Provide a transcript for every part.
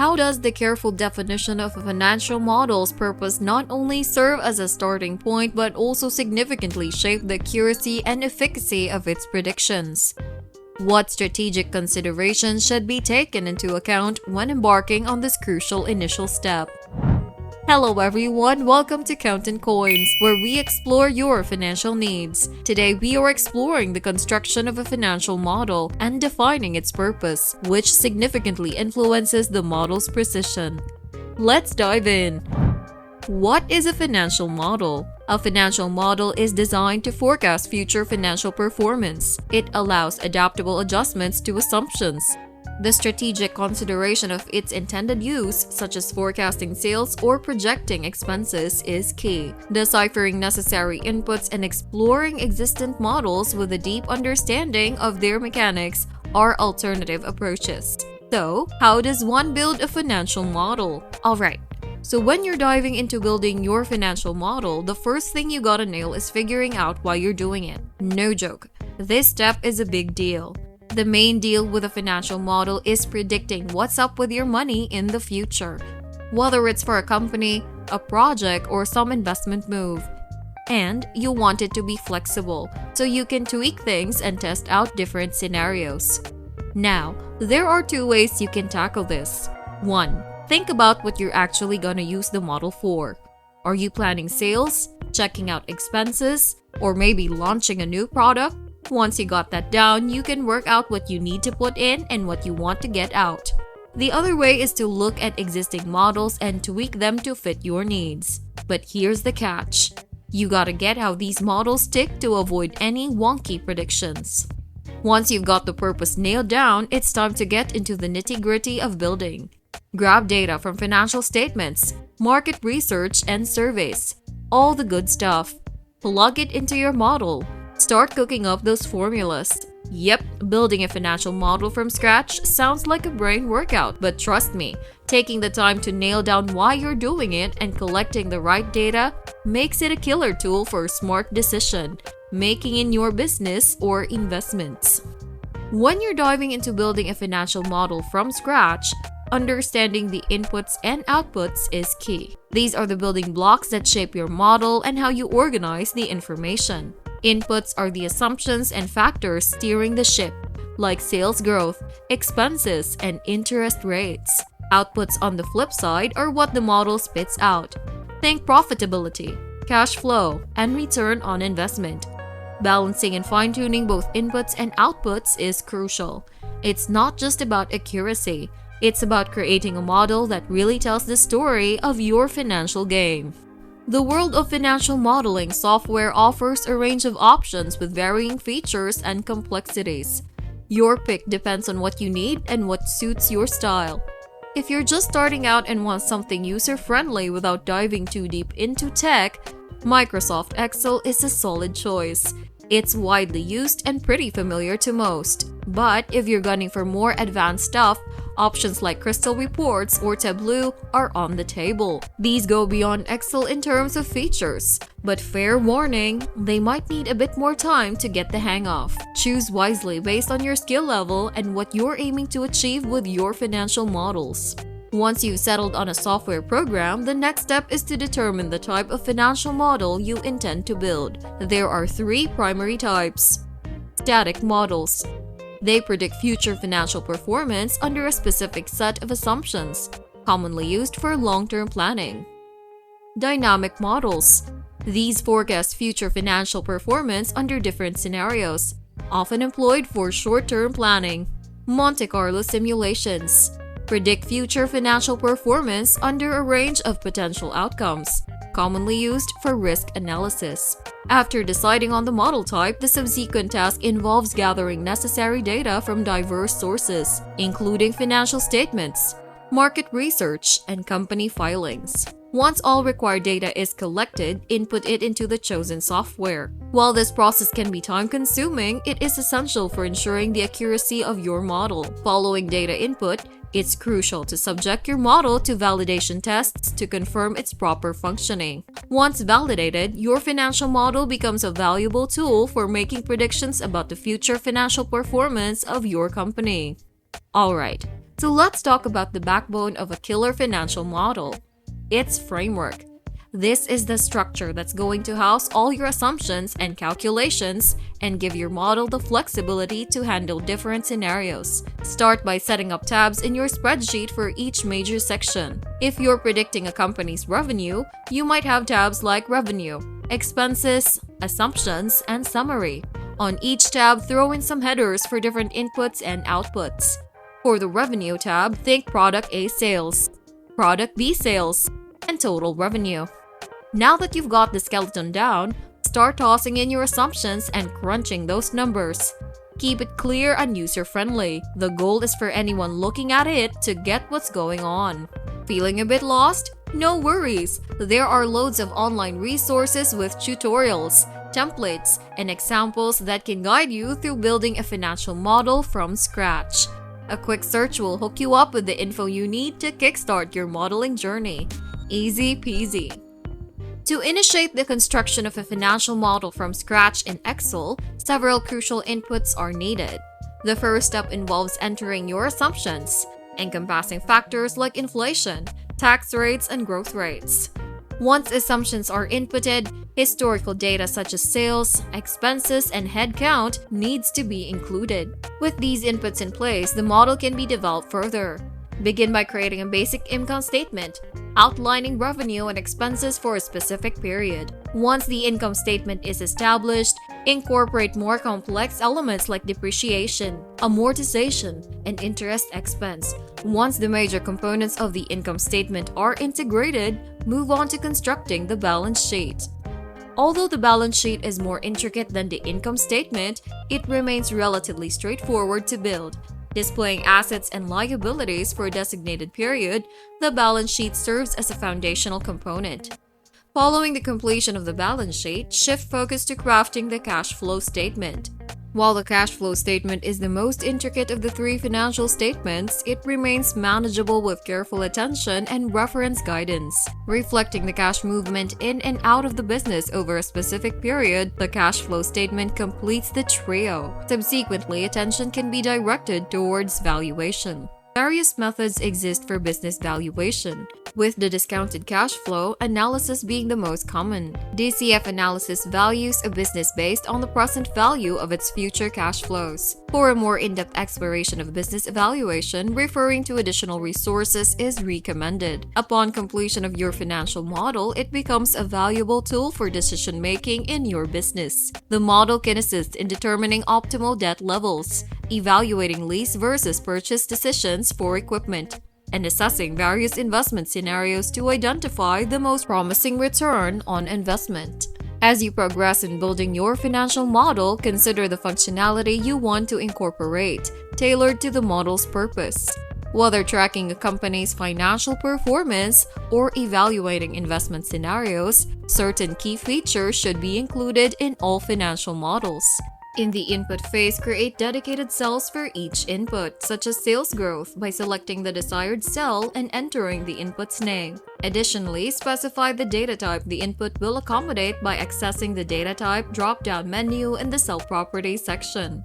How does the careful definition of a financial model's purpose not only serve as a starting point but also significantly shape the accuracy and efficacy of its predictions? What strategic considerations should be taken into account when embarking on this crucial initial step? Hello everyone, welcome to Kountin Koins, where we explore your financial needs. Today we are exploring the construction of a financial model and defining its purpose, which significantly influences the model's precision. Let's dive in. What is a financial model? A financial model is designed to forecast future financial performance. It allows adaptable adjustments to assumptions. The strategic consideration of its intended use, such as forecasting sales or projecting expenses, is key. Deciphering necessary inputs and exploring existent models with a deep understanding of their mechanics are alternative approaches. So, how does one build a financial model? Alright, so when you're diving into building your financial model, the first thing you gotta nail is figuring out why you're doing it. No joke, this step is a big deal. The main deal with a financial model is predicting what's up with your money in the future, whether it's for a company, a project, or some investment move. And you want it to be flexible, so you can tweak things and test out different scenarios. Now, there are two ways you can tackle this. 1. Think about what you're actually gonna use the model for. Are you planning sales, checking out expenses, or maybe launching a new product? Once you got that down, you can work out what you need to put in and what you want to get out. The other way is to look at existing models and tweak them to fit your needs. But here's the catch. You gotta get how these models stick to avoid any wonky predictions. Once you've got the purpose nailed down, it's time to get into the nitty-gritty of building. Grab data from financial statements, market research, and surveys. All the good stuff. Plug it into your model. Start cooking up those formulas. Yep, building a financial model from scratch sounds like a brain workout, but trust me, taking the time to nail down why you're doing it and collecting the right data makes it a killer tool for smart decision making in your business or investments. When you're diving into building a financial model from scratch, understanding the inputs and outputs is key. These are the building blocks that shape your model and how you organize the information. Inputs are the assumptions and factors steering the ship, like sales growth, expenses, and interest rates. Outputs on the flip side are what the model spits out. Think profitability, cash flow, and return on investment. Balancing and fine-tuning both inputs and outputs is crucial. It's not just about accuracy, it's about creating a model that really tells the story of your financial game. The world of financial modeling software offers a range of options with varying features and complexities. Your pick depends on what you need and what suits your style. If you're just starting out and want something user-friendly without diving too deep into tech, Microsoft Excel is a solid choice. It's widely used and pretty familiar to most. But if you're gunning for more advanced stuff, options like Crystal Reports or Tableau are on the table. These go beyond Excel in terms of features, but fair warning, they might need a bit more time to get the hang of. Choose wisely based on your skill level and what you're aiming to achieve with your financial models. Once you've settled on a software program, the next step is to determine the type of financial model you intend to build. There are three primary types. Static models. They predict future financial performance under a specific set of assumptions, commonly used for long-term planning. Dynamic models. These forecast future financial performance under different scenarios, often employed for short-term planning. Monte Carlo simulations. Predict future financial performance under a range of potential outcomes, commonly used for risk analysis. After deciding on the model type, the subsequent task involves gathering necessary data from diverse sources, including financial statements, market research, and company filings. Once all required data is collected, input it into the chosen software. While this process can be time-consuming, it is essential for ensuring the accuracy of your model. Following data input, it's crucial to subject your model to validation tests to confirm its proper functioning. Once validated, your financial model becomes a valuable tool for making predictions about the future financial performance of your company. Alright, So let's talk about the backbone of a killer financial model: its framework. This is the structure that's going to house all your assumptions and calculations and give your model the flexibility to handle different scenarios. Start by setting up tabs in your spreadsheet for each major section. If you're predicting a company's revenue, you might have tabs like revenue, expenses, assumptions, and summary. On each tab, throw in some headers for different inputs and outputs. For the revenue tab, think product A sales, product B sales, and total revenue. Now that you've got the skeleton down, start tossing in your assumptions and crunching those numbers. Keep it clear and user-friendly. The goal is for anyone looking at it to get what's going on. Feeling a bit lost? No worries. There are loads of online resources with tutorials, templates, and examples that can guide you through building a financial model from scratch. A quick search will hook you up with the info you need to kickstart your modeling journey. Easy peasy. To initiate the construction of a financial model from scratch in Excel, several crucial inputs are needed. The first step involves entering your assumptions, encompassing factors like inflation, tax rates, and growth rates. Once assumptions are inputted, historical data such as sales, expenses, and headcount needs to be included. With these inputs in place, the model can be developed further. Begin by creating a basic income statement, outlining revenue and expenses for a specific period. Once the income statement is established, incorporate more complex elements like depreciation, amortization, and interest expense. Once the major components of the income statement are integrated, move on to constructing the balance sheet. Although the balance sheet is more intricate than the income statement, it remains relatively straightforward to build. Displaying assets and liabilities for a designated period, the balance sheet serves as a foundational component. Following the completion of the balance sheet, shift focus to crafting the cash flow statement. While the cash flow statement is the most intricate of the three financial statements, it remains manageable with careful attention and reference guidance. Reflecting the cash movement in and out of the business over a specific period, the cash flow statement completes the trio. Subsequently, attention can be directed towards valuation. Various methods exist for business valuation, with the discounted cash flow analysis being the most common. DCF analysis values a business based on the present value of its future cash flows. For a more in-depth exploration of business evaluation, referring to additional resources is recommended. Upon completion of your financial model, it becomes a valuable tool for decision-making in your business. The model can assist in determining optimal debt levels, evaluating lease versus purchase decisions for equipment, and assessing various investment scenarios to identify the most promising return on investment. As you progress in building your financial model, consider the functionality you want to incorporate, tailored to the model's purpose. Whether tracking a company's financial performance or evaluating investment scenarios, certain key features should be included in all financial models. In the input phase, create dedicated cells for each input, such as sales growth, by selecting the desired cell and entering the input's name. Additionally, specify the data type the input will accommodate by accessing the data type drop-down menu in the cell properties section.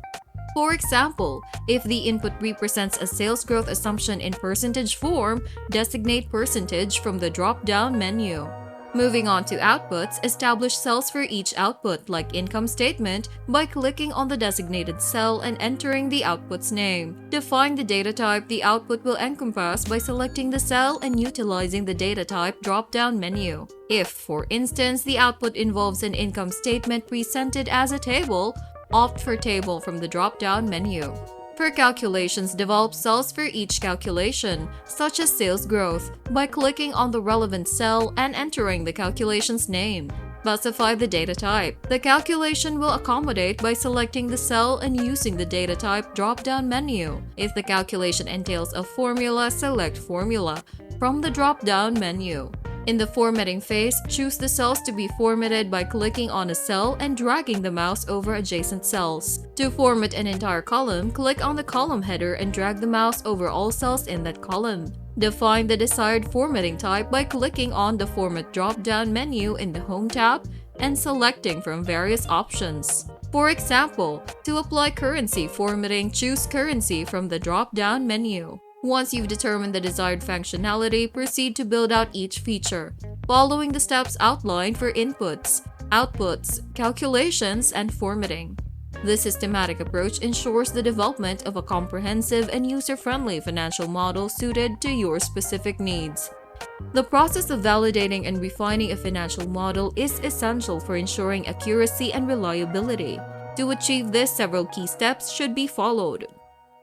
For example, if the input represents a sales growth assumption in percentage form, designate percentage from the drop-down menu. Moving on to outputs, establish cells for each output, like income statement, by clicking on the designated cell and entering the output's name. Define the data type the output will encompass by selecting the cell and utilizing the data type drop-down menu. If, for instance, the output involves an income statement presented as a table, opt for table from the drop-down menu. For calculations, develop cells for each calculation, such as sales growth, by clicking on the relevant cell and entering the calculation's name. Specify the data type the calculation will accommodate by selecting the cell and using the data type drop-down menu. If the calculation entails a formula, select Formula from the drop-down menu. In the formatting phase, choose the cells to be formatted by clicking on a cell and dragging the mouse over adjacent cells. To format an entire column, click on the column header and drag the mouse over all cells in that column. Define the desired formatting type by clicking on the Format drop-down menu in the Home tab and selecting from various options. For example, to apply currency formatting, choose Currency from the drop-down menu. Once you've determined the desired functionality, proceed to build out each feature, following the steps outlined for inputs, outputs, calculations, and formatting. This systematic approach ensures the development of a comprehensive and user-friendly financial model suited to your specific needs. The process of validating and refining a financial model is essential for ensuring accuracy and reliability. To achieve this, several key steps should be followed.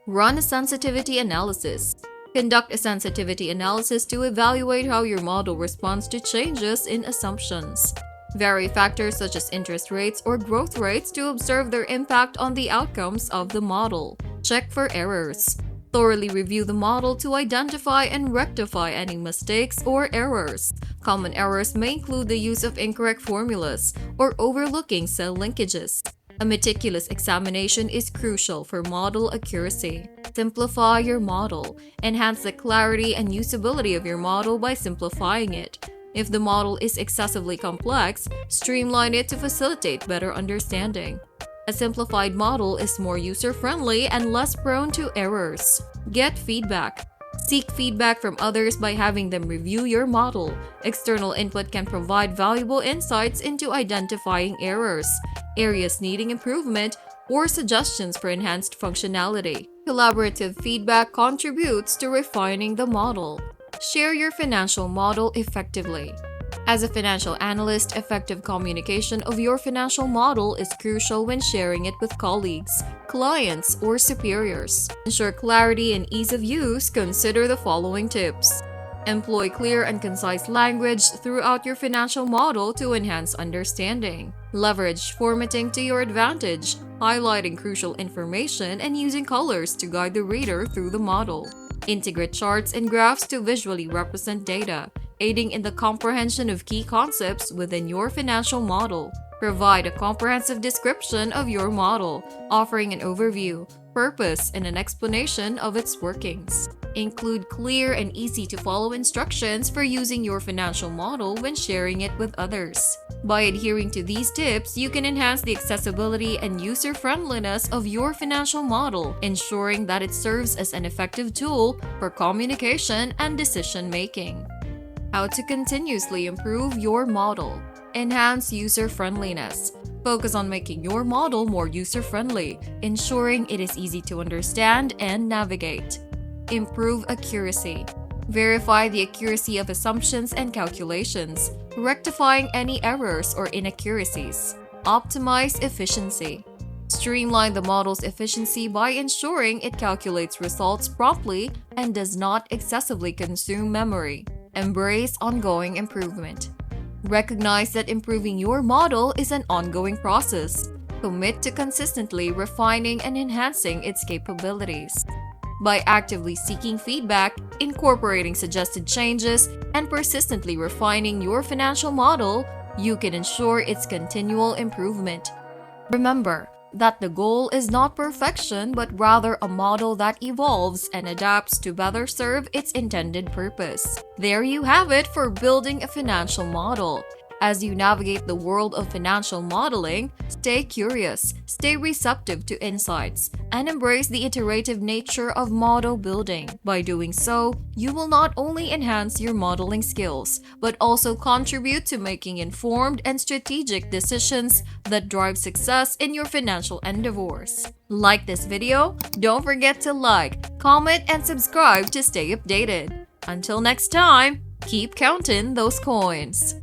Run a sensitivity analysis. Conduct a sensitivity analysis to evaluate how your model responds to changes in assumptions. Vary factors such as interest rates or growth rates to observe their impact on the outcomes of the model. Check for errors. Thoroughly review the model to identify and rectify any mistakes or errors. Common errors may include the use of incorrect formulas or overlooking cell linkages. A meticulous examination is crucial for model accuracy. Simplify your model. Enhance the clarity and usability of your model by simplifying it. If the model is excessively complex, streamline it to facilitate better understanding. A simplified model is more user-friendly and less prone to errors. Get feedback. Seek feedback from others by having them review your model. External input can provide valuable insights into identifying errors, areas needing improvement, or suggestions for enhanced functionality. Collaborative feedback contributes to refining the model. Share your financial model effectively. As a financial analyst, effective communication of your financial model is crucial when sharing it with colleagues, clients, or superiors. To ensure clarity and ease of use, consider the following tips. Employ clear and concise language throughout your financial model to enhance understanding. Leverage formatting to your advantage, highlighting crucial information and using colors to guide the reader through the model. Integrate charts and graphs to visually represent data, aiding in the comprehension of key concepts within your financial model. Provide a comprehensive description of your model, offering an overview, purpose, and an explanation of its workings. Include clear and easy-to-follow instructions for using your financial model when sharing it with others. By adhering to these tips, you can enhance the accessibility and user-friendliness of your financial model, ensuring that it serves as an effective tool for communication and decision-making. How to continuously improve your model. Enhance user-friendliness. Focus on making your model more user-friendly, ensuring it is easy to understand and navigate. Improve accuracy. Verify the accuracy of assumptions and calculations, rectifying any errors or inaccuracies. Optimize efficiency. Streamline the model's efficiency by ensuring it calculates results promptly and does not excessively consume memory. Embrace ongoing improvement. Recognize that improving your model is an ongoing process. Commit to consistently refining and enhancing its capabilities. By actively seeking feedback, incorporating suggested changes, and persistently refining your financial model, you can ensure its continual improvement. Remember that the goal is not perfection, but rather a model that evolves and adapts to better serve its intended purpose. There you have it for building a financial model. As you navigate the world of financial modeling, stay curious, stay receptive to insights, and embrace the iterative nature of model building. By doing so, you will not only enhance your modeling skills, but also contribute to making informed and strategic decisions that drive success in your financial endeavors. Like this video? Don't forget to like, comment, and subscribe to stay updated. Until next time, keep counting those coins.